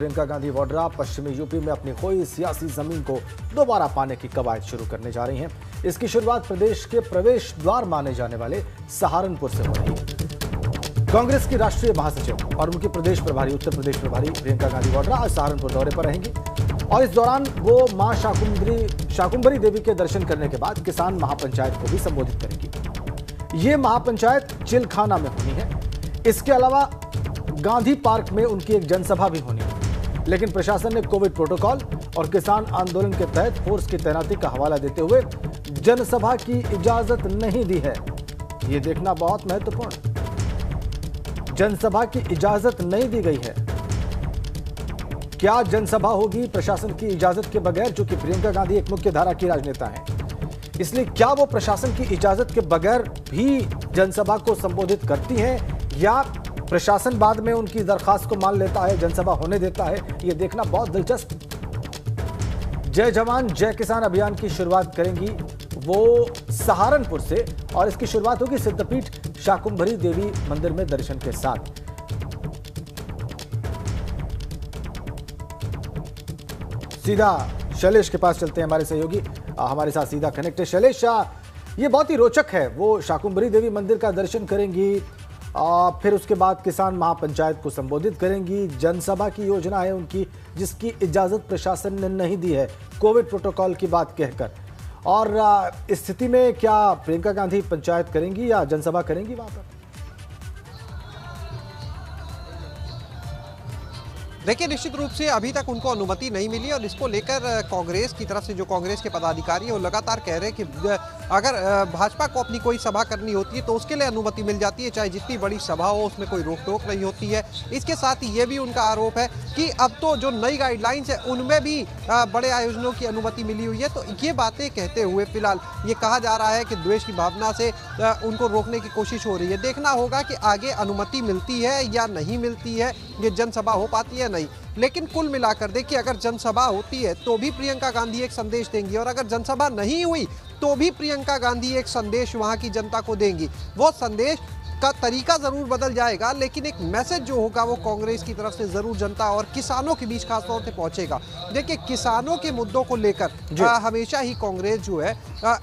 प्रियंका गांधी वाड्रा पश्चिमी यूपी में अपनी खोई सियासी जमीन को दोबारा पाने की कवायद शुरू करने जा रही हैं। इसकी शुरुआत प्रदेश के प्रवेश द्वार माने जाने वाले सहारनपुर से हो रही है। कांग्रेस की राष्ट्रीय महासचिव और उनकी प्रदेश प्रभारी, उत्तर प्रदेश प्रभारी प्रियंका गांधी वाड्रा आज सहारनपुर दौरे पर रहेंगी और इस दौरान वो मां शाकुंभरी देवी के दर्शन करने के बाद किसान महापंचायत को भी संबोधित करेंगी। ये महापंचायत चिलखाना में होनी है। इसके अलावा गांधी पार्क में उनकी एक जनसभा भी होनी है, लेकिन प्रशासन ने कोविड प्रोटोकॉल और किसान आंदोलन के तहत फोर्स की तैनाती का हवाला देते हुए जनसभा की इजाजत नहीं दी है। यह देखना बहुत महत्वपूर्ण। जनसभा की इजाजत नहीं दी गई है। क्या जनसभा होगी प्रशासन की इजाजत के बगैर? जो कि प्रियंका गांधी एक मुख्य धारा की राजनेता हैं, इसलिए क्या वो प्रशासन की इजाजत के बगैर भी जनसभा को संबोधित करती हैं या प्रशासन बाद में उनकी दरखास्त को मान लेता है, जनसभा होने देता है? यह देखना बहुत दिलचस्प। जय जवान जय किसान अभियान की शुरुआत करेंगी वो सहारनपुर से और इसकी शुरुआत होगी सिद्धपीठ शाकुंभरी देवी मंदिर में दर्शन के साथ। सीधा शैलेश के पास चलते हैं, हमारे सहयोगी हमारे साथ सीधा कनेक्ट है। शैलेश, ये बहुत ही रोचक है। वो शाकुंभरी देवी मंदिर का दर्शन करेंगी, फिर उसके बाद किसान महापंचायत को संबोधित करेंगी। जनसभा की योजना है उनकी, जिसकी इजाजत प्रशासन ने नहीं दी है कोविड प्रोटोकॉल की बात कहकर। और इस स्थिति में क्या प्रियंका गांधी पंचायत करेंगी या जनसभा करेंगी वहां पर? देखिए, निश्चित रूप से अभी तक उनको अनुमति नहीं मिली और इसको लेकर कांग्रेस की तरफ से जो कांग्रेस के पदाधिकारी हैं वो लगातार कह रहे हैं कि अगर भाजपा को अपनी कोई सभा करनी होती है तो उसके लिए अनुमति मिल जाती है, चाहे जितनी बड़ी सभा हो उसमें कोई रोक टोक नहीं होती है। इसके साथ ही ये भी उनका आरोप है कि अब तो जो नई गाइडलाइंस है उनमें भी बड़े आयोजनों की अनुमति मिली हुई है। तो ये बातें कहते हुए फिलहाल ये कहा जा रहा है कि द्वेष की भावना से उनको रोकने की कोशिश हो रही है। देखना होगा कि आगे अनुमति मिलती है या नहीं मिलती है, ये जनसभा हो पाती है नहीं। लेकिन कुल मिलाकर देखिए, अगर जनसभा होती है तो भी प्रियंका गांधी एक संदेश देंगी और अगर जनसभा नहीं हुई तो भी प्रियंका गांधी एक संदेश वहां की जनता को देंगी। वो संदेश का तरीका जरूर बदल जाएगा, लेकिन एक मैसेज जो होगा वो कांग्रेस की तरफ से जरूर जनता और किसानों के बीच खासतौर से पहुंचेगा। देखिए, किसानों के मुद्दों को लेकर हमेशा ही कांग्रेस जो है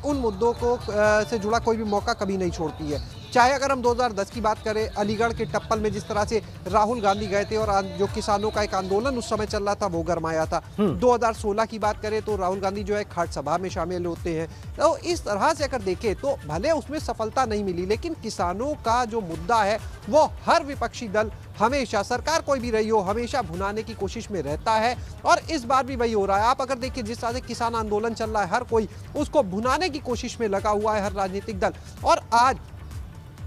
उन मुद्दों को से जुड़ा कोई भी मौका कभी नहीं छोड़ती है। चाहे अगर हम 2010 की बात करें, अलीगढ़ के टप्पल में जिस तरह से राहुल गांधी गए थे और जो किसानों का एक आंदोलन उस समय चल रहा था वो गरमाया था। 2016 की बात करें तो राहुल गांधी जो है खाट सभा में शामिल होते हैं। तो इस तरह से अगर देखें तो भले उसमें सफलता नहीं मिली, लेकिन किसानों का जो मुद्दा है वो हर विपक्षी दल हमेशा, सरकार कोई भी रही हो, हमेशा भुनाने की कोशिश में रहता है और इस बार भी वही हो रहा है। आप अगर देखिए जिस तरह से किसान आंदोलन चल रहा है, हर कोई उसको भुनाने की कोशिश में लगा हुआ है, हर राजनीतिक दल। और आज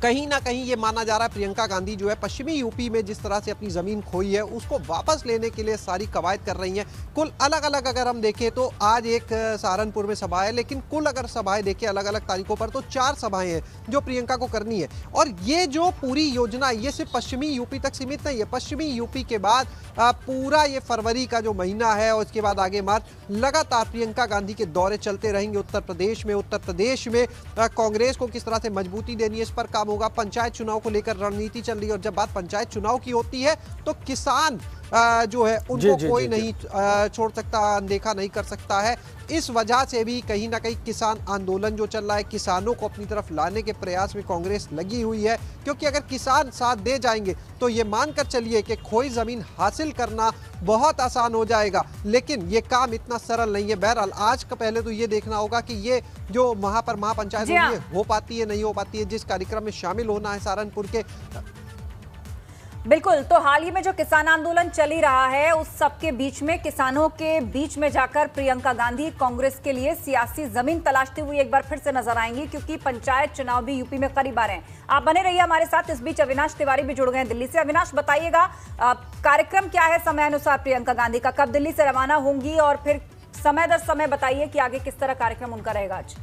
कहीं ना कहीं ये माना जा रहा है प्रियंका गांधी जो है पश्चिमी यूपी में जिस तरह से अपनी जमीन खोई है उसको वापस लेने के लिए सारी कवायद कर रही हैं। कुल अलग अलग अगर हम देखें तो आज एक सहारनपुर में सभा है, लेकिन कुल अगर सभाएं देखें अलग अलग तारीखों पर तो 4 सभाएं हैं जो प्रियंका को करनी है। और ये जो पूरी योजना ये सिर्फ पश्चिमी यूपी तक सीमित नहीं है। पश्चिमी यूपी के बाद पूरा ये फरवरी का जो महीना है और उसके बाद आगे मार्च, लगातार प्रियंका गांधी के दौरे चलते रहेंगे उत्तर प्रदेश में कांग्रेस को किस तरह से मजबूती देनी है इस पर काम होगा। पंचायत चुनाव को लेकर रणनीति चल रही है और जब बात पंचायत चुनाव की होती है तो किसान जो है उनको कोई नहीं छोड़ सकता, अनदेखा नहीं कर सकता है। इस वजह से भी कहीं ना कहीं किसान आंदोलन जो चल रहा है, किसानों को अपनी तरफ लाने के प्रयास में कांग्रेस लगी हुई है। क्योंकि अगर किसान साथ दे जाएंगे तो ये मानकर चलिए कि खोई जमीन हासिल करना बहुत आसान हो जाएगा, लेकिन ये काम इतना सरल नहीं है। बहरहाल आज का पहले तो ये देखना होगा कि ये जो महापंचायत हो पाती है नहीं हो पाती है। जिस कार्यक्रम में शामिल होना है सहारनपुर के, बिल्कुल। तो हाल ही में जो किसान आंदोलन चल ही रहा है उस सबके बीच में किसानों के बीच में जाकर प्रियंका गांधी कांग्रेस के लिए सियासी जमीन तलाशती हुई एक बार फिर से नजर आएंगी, क्योंकि पंचायत चुनाव भी यूपी में करीब आ रहे हैं। आप बने रहिए हमारे साथ। इस बीच अविनाश तिवारी भी जुड़ गए हैं दिल्ली से। अविनाश, बताइएगा कार्यक्रम क्या है समय अनुसार प्रियंका गांधी का, कब दिल्ली से रवाना होंगी और फिर समय दर समय बताइए कि आगे किस तरह कार्यक्रम उनका रहेगा आज।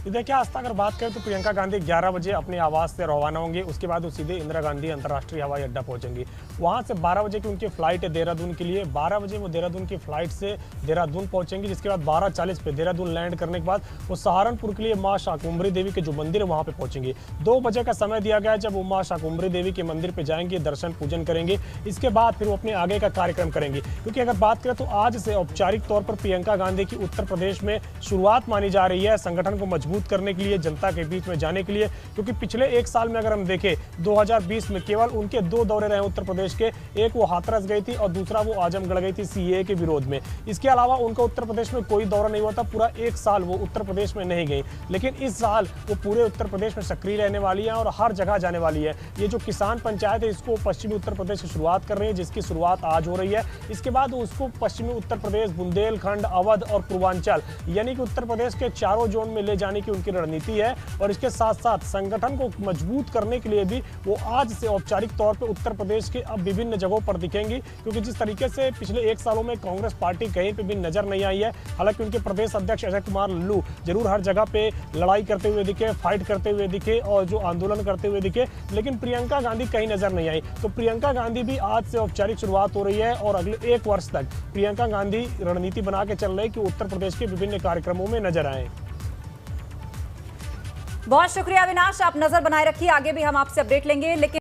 देखिए आस्था, अगर बात करें तो प्रियंका गांधी 11 बजे अपने आवास से रवाना होंगे। उसके बाद वो सीधे इंदिरा गांधी अंतर्राष्ट्रीय हवाई अड्डा पहुंचेंगी। वहां से 12 बजे की उनकी फ्लाइट है देहरादून के लिए। 12 बजे वो देहरादून की फ्लाइट से देहरादून पहुंचेंगी, जिसके बाद 12:40 पे देहरादून लैंड करने के बाद वो सहारनपुर के लिए मां शाकुंभरी देवी के जो मंदिर है वहां पे पहुंचेंगे। 2 बजे का समय दिया गया है जब वो मां शाकुंभरी देवी के मंदिर पे जाएंगे, दर्शन पूजन करेंगे। इसके बाद फिर वो अपने आगे का कार्यक्रम करेंगे, क्योंकि अगर बात करें तो आज से औपचारिक तौर पर प्रियंका गांधी की उत्तर प्रदेश में शुरुआत मानी जा रही है, संगठन को मजबूत करने के लिए, जनता के बीच में जाने के लिए। क्योंकि पिछले 1 साल में अगर हम देखें 2020 में केवल उनके 2 दौरे रहे उत्तर प्रदेश के, एक वो हाथरस गई थी और दूसरा वो आजमगढ़ गई थी सीएए के विरोध में। इसके अलावा उनका उत्तर प्रदेश में कोई दौरा नहीं हुआ था, पूरा 1 साल वो उत्तर प्रदेश में नहीं गई। लेकिन इस साल वो पूरे उत्तर प्रदेश में सक्रिय रहने वाली है और हर जगह जाने वाली है। ये जो किसान पंचायत है इसको पश्चिमी उत्तर प्रदेश से शुरुआत कर रही है, जिसकी शुरुआत आज हो रही है। इसके बाद उसको पश्चिमी उत्तर प्रदेश, बुंदेलखंड, अवध और पूर्वांचल यानी कि उत्तर प्रदेश के चारों जोन में ले जाने की उनकी रणनीति है। और इसके साथ साथ संगठन को मजबूत करने के लिए भी वो आज से औपचारिक तौर पर उत्तर प्रदेश के अब विभिन्न जगहों पर दिखेंगी, क्योंकि जिस तरीके से पिछले 1 सालों में कांग्रेस पार्टी कहीं पे भी नजर नहीं आई है। हालांकि उनके प्रदेश अध्यक्ष अजय कुमार लल्लू जरूर हर जगह पे लड़ाई करते हुए दिखे, फाइट करते हुए दिखे और जो आंदोलन करते हुए दिखे, लेकिन प्रियंका गांधी कहीं नजर नहीं आई। तो प्रियंका गांधी भी आज से औपचारिक शुरुआत हो रही है और अगले 1 वर्ष तक प्रियंका गांधी रणनीति बना के चल रही है कि उत्तर प्रदेश के विभिन्न कार्यक्रमों में नजर आए। बहुत शुक्रिया अविनाश, आप नजर बनाए रखिए, आगे भी हम आपसे अपडेट लेंगे। लेकिन